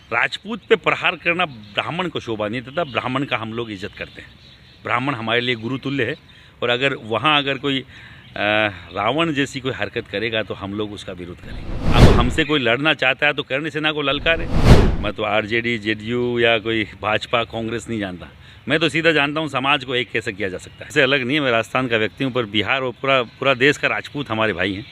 राजपूत पे प्रहार करना ब्राह्मण को शोभा नहीं देता। ब्राह्मण का हम लोग इज्जत करते हैं। ब्राह्मण हमारे लिए गुरु तुल्य है। और अगर कोई रावण जैसी कोई हरकत करेगा तो हम लोग उसका विरोध करेंगे। अब हमसे कोई लड़ना चाहता है तो कर्ण सेना को ललकारे। मैं तो आरजेडी जेडीयू या कोई भाजपा कांग्रेस नहीं जानता। मैं तो सीधा जानता हूँ समाज को एक कैसे किया जा सकता है। इससे अलग नहीं है। मैं राजस्थान का व्यक्ति हूँ, पर बिहार और पूरा देश का राजपूत हमारे भाई हैं।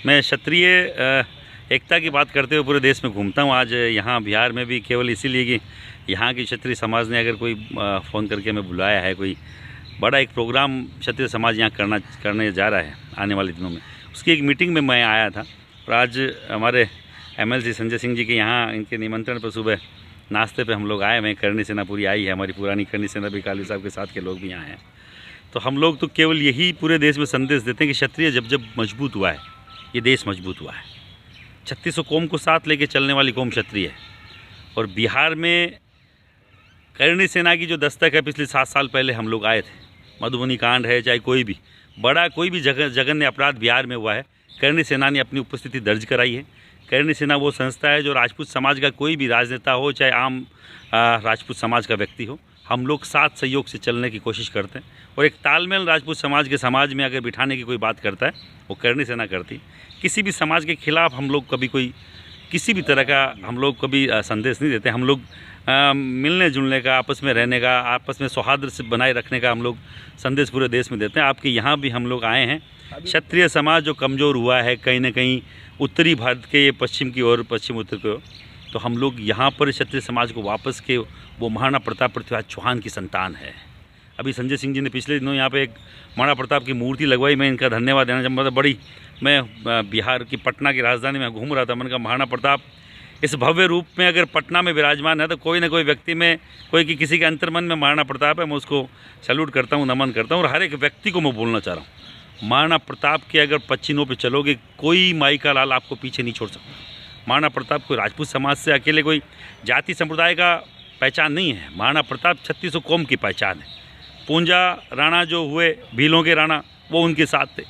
मैं क्षत्रिय एकता की बात करते हुए पूरे देश में घूमता हूँ। आज यहाँ बिहार में भी केवल इसीलिए कि यहाँ की क्षत्रिय समाज ने अगर कोई फ़ोन करके हमें बुलाया है, कोई बड़ा एक प्रोग्राम क्षत्रिय समाज यहाँ करने जा रहा है आने वाले दिनों में, उसकी एक मीटिंग में मैं आया था। और आज हमारे एमएलसी संजय सिंह जी के यहाँ इनके निमंत्रण पर सुबह नाश्ते पे हम लोग आए हैं। करणी सेना पूरी आई है, हमारी पुरानी करणी सेना भी काली साहब के साथ के लोग भी यहाँ हैं। तो हम लोग तो केवल यही पूरे देश में संदेश देते हैं कि क्षत्रिय जब मजबूत हुआ है, ये देश मजबूत हुआ है। 3600 कौम को साथ लेके चलने वाली कौम क्षत्रिय है। और बिहार में करणी सेना की जो दस्तक है, पिछले 7 साल पहले हम लोग आए थे। मधुबनी कांड है, चाहे कोई भी जघन्य अपराध बिहार में हुआ है, करणी सेना ने अपनी उपस्थिति दर्ज कराई है। करणी सेना वो संस्था है जो राजपूत समाज का कोई भी राजनेता हो, चाहे आम राजपूत समाज का व्यक्ति हो, हम लोग साथ सहयोग से चलने की कोशिश करते हैं। और एक तालमेल राजपूत समाज के समाज में अगर बिठाने की कोई बात करता है, वो करणी सेना करती। किसी भी समाज के खिलाफ हम लोग कभी किसी भी तरह का हम लोग कभी संदेश नहीं देते। हम लोग मिलने जुलने का, आपस में रहने का, आपस में सौहार्द से बनाए रखने का हम लोग संदेश पूरे देश में देते हैं। आपके यहाँ भी हम लोग आए हैं। क्षत्रिय समाज जो कमज़ोर हुआ है कहीं ना कहीं उत्तरी भारत के पश्चिम की ओर, पश्चिम उत्तर की ओर, तो हम लोग यहाँ पर क्षत्रिय समाज को वापस के वो महाराणा प्रताप पृथ्वीराज चौहान की संतान है। अभी संजय सिंह जी ने पिछले दिनों यहाँ पे एक महाराणा प्रताप की मूर्ति लगवाई। मैं इनका धन्यवाद देना चाहूँगा। मैं बिहार की पटना की राजधानी में घूम रहा था। मैंने कहा महाराणा प्रताप इस भव्य रूप में अगर पटना में विराजमान है तो कोई ना कोई व्यक्ति में किसी के अंतर्मन में महाराणा प्रताप है। मैं उसको सैल्यूट करता हूँ, नमन करता हूँ। और हर एक व्यक्ति को मैं बोलना चाह रहा हूँ, महाराणा प्रताप के अगर पच्चीनों पे चलोगे, कोई माई का लाल आपको पीछे नहीं छोड़ सकता। महाराणा प्रताप कोई राजपूत समाज से अकेले कोई जाति संप्रदाय का पहचान नहीं है। महाराणा प्रताप 3600 कौम की पहचान है। पूंजा राणा जो हुए, भीलों के राणा, वो उनके साथ थे।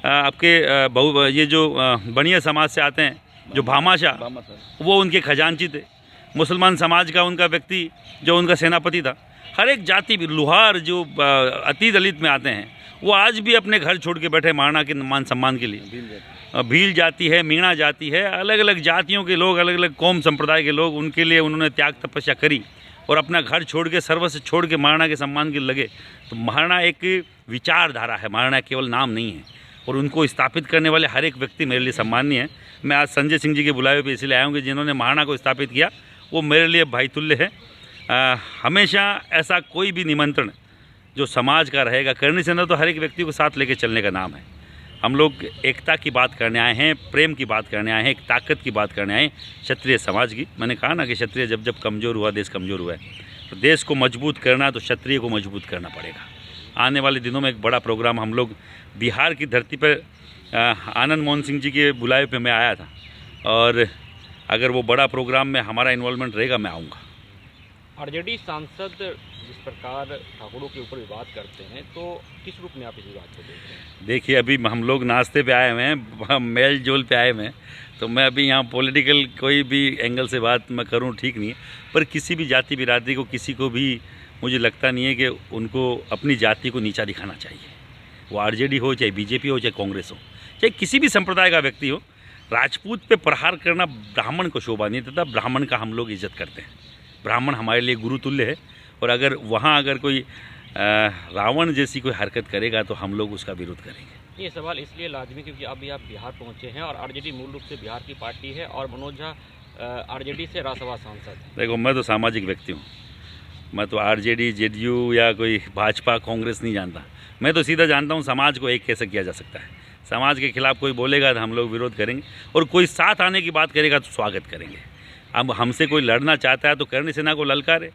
आपके ये जो बनिया समाज से आते हैं, जो भामाशाह, वो उनके खजांची थे। मुसलमान समाज का उनका व्यक्ति जो उनका सेनापति था। हर एक जाति भी, लुहार जो अति दलित में आते हैं, वो आज भी अपने घर छोड़ के बैठे महाराणा के मान सम्मान के लिए। भील जाति है, मीणा जाति है, अलग अलग जातियों के लोग, अलग अलग कौम संप्रदाय के लोग, उनके लिए उन्होंने त्याग तपस्या करी और अपना घर छोड़ के, सर्वस्व छोड़ के महाराणा के सम्मान के लगे। तो महाराणा एक विचारधारा है, महाराणा केवल नाम नहीं है। और उनको स्थापित करने वाले हर एक व्यक्ति मेरे लिए सम्माननीय है। मैं आज संजय सिंह जी के बुलावे पे इसलिए आया हूँ कि जिन्होंने महाराणा को स्थापित किया वो मेरे लिए भाई तुल्य है। हमेशा ऐसा कोई भी निमंत्रण जो समाज का रहेगा, करणी सेना तो हर एक व्यक्ति को साथ लेके चलने का नाम है। हम लोग एकता की बात करने आए हैं, प्रेम की बात करने आए हैं, एक ताकत की बात करने आए हैं, क्षत्रिय समाज की। मैंने कहा ना कि क्षत्रिय जब कमज़ोर हुआ, देश कमज़ोर हुआ है। तो देश को मजबूत करना तो क्षत्रिय को मजबूत करना पड़ेगा। आने वाले दिनों में एक बड़ा प्रोग्राम हम लोग बिहार की धरती पर, आनंद मोहन सिंह जी के बुलावे पे मैं आया था। और अगर वो बड़ा प्रोग्राम में हमारा इन्वॉल्वमेंट रहेगा, मैं आऊँगा। आरजेडी सांसद जिस प्रकार ठाकुरों के ऊपर विवाद करते हैं, तो किस रूप में आप इस विवाद को देखते हैं? देखिए, अभी हम लोग नाश्ते पे आए हुए हैं, मेल जोल पे आए हुए हैं। तो मैं अभी यहाँ पॉलिटिकल कोई भी एंगल से बात मैं करूँ ठीक नहीं है। पर किसी भी जाति बिरादरी को, किसी को भी मुझे लगता नहीं है कि उनको अपनी जाति को नीचा दिखाना चाहिए। वो आरजेडी हो, चाहे बीजेपी हो, चाहे कांग्रेस हो, चाहे किसी भी संप्रदाय का व्यक्ति हो। राजपूत पे प्रहार करना ब्राह्मण को शोभा नहीं देता। ब्राह्मण का हम लोग इज्जत करते हैं। ब्राह्मण हमारे लिए गुरु तुल्य है। और अगर कोई रावण जैसी कोई हरकत करेगा तो हम लोग उसका विरोध करेंगे। ये सवाल इसलिए लाजमी क्योंकि अभी आप बिहार पहुंचे हैं और आरजेडी मूल रूप से बिहार की पार्टी है और मनोज झा आरजेडी से राज्यसभा सांसद है। देखो, मैं तो सामाजिक व्यक्ति हूँ। मैं तो आरजेडी जेडीयू या कोई भाजपा कांग्रेस नहीं जानता। मैं तो सीधा जानता हूँ समाज को एक कैसे किया जा सकता है। समाज के खिलाफ कोई बोलेगा तो हम लोग विरोध करेंगे, और कोई साथ आने की बात करेगा तो स्वागत करेंगे। अब हमसे कोई लड़ना चाहता है तो करणी सेना को ललकारे।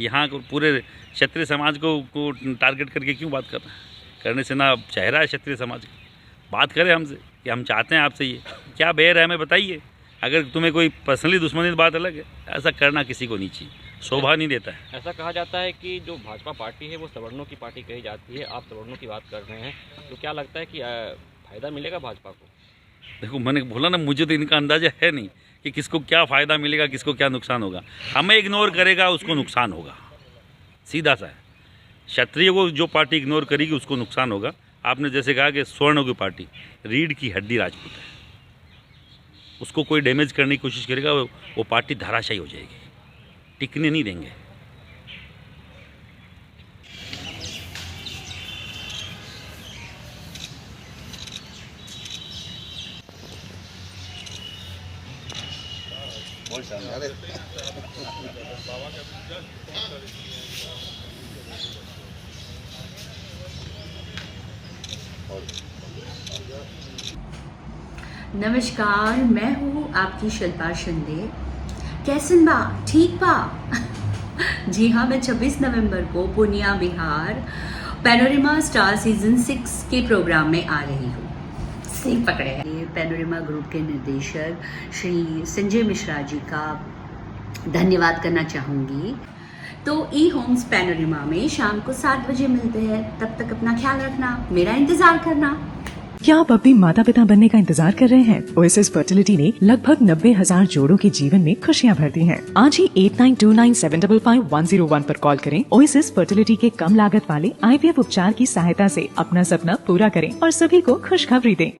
यहाँ पूरे क्षत्रिय समाज को टारगेट करके क्यों बात कर रहे हैं? करणी सेना चेहरा है क्षत्रिय समाज का। बात करें हमसे कि हम चाहते हैं आपसे ये क्या बैर है, हमें बताइए। अगर तुम्हें कोई पर्सनली दुश्मनी तो बात अलग है, ऐसा करना किसी को नहीं चाहिए, शोभा नहीं देता है। ऐसा कहा जाता है कि जो भाजपा पार्टी है वो सवर्णों की पार्टी कही जाती है। आप सवर्णों की बात कर रहे हैं, तो क्या लगता है कि फ़ायदा मिलेगा भाजपा को? देखो, मैंने बोला ना, मुझे तो इनका अंदाज़ा है नहीं कि किसको क्या फ़ायदा मिलेगा, किसको क्या नुकसान होगा। हमें इग्नोर करेगा उसको नुकसान होगा, सीधा सा है। क्षत्रिय को जो पार्टी इग्नोर करेगी उसको नुकसान होगा। आपने जैसे कहा कि स्वर्णों की पार्टी, रीढ़ की हड्डी राजपूत है, उसको कोई डैमेज करने की कोशिश करेगा वो पार्टी धराशायी हो जाएगी, टिकने नहीं देंगे। नमस्कार, मैं हूँ आपकी शिल्पा शिंदे। कैसन बा? ठीक बा? जी हाँ, मैं 26 नवंबर को Purnia Bihar panorama star season 6 के प्रोग्राम में आ रही हूँ। सही पकड़े हैं। ये पैनोरमा ग्रुप के निर्देशक श्री संजय मिश्रा जी का धन्यवाद करना चाहूँगी। तो ई होम्स पैनोरमा में शाम को 7 बजे मिलते हैं। तब तक अपना ख्याल रखना, मेरा इंतजार करना। क्या आप अपने माता पिता बनने का इंतजार कर रहे हैं? ओएसिस फर्टिलिटी ने लगभग 90,000 जोड़ों के जीवन में खुशियां भर दी हैं। आज ही 8929755101 पर कॉल करें। ओएसिस फर्टिलिटी के कम लागत वाले IVF उपचार की सहायता से अपना सपना पूरा करें और सभी को खुशखबरी दें।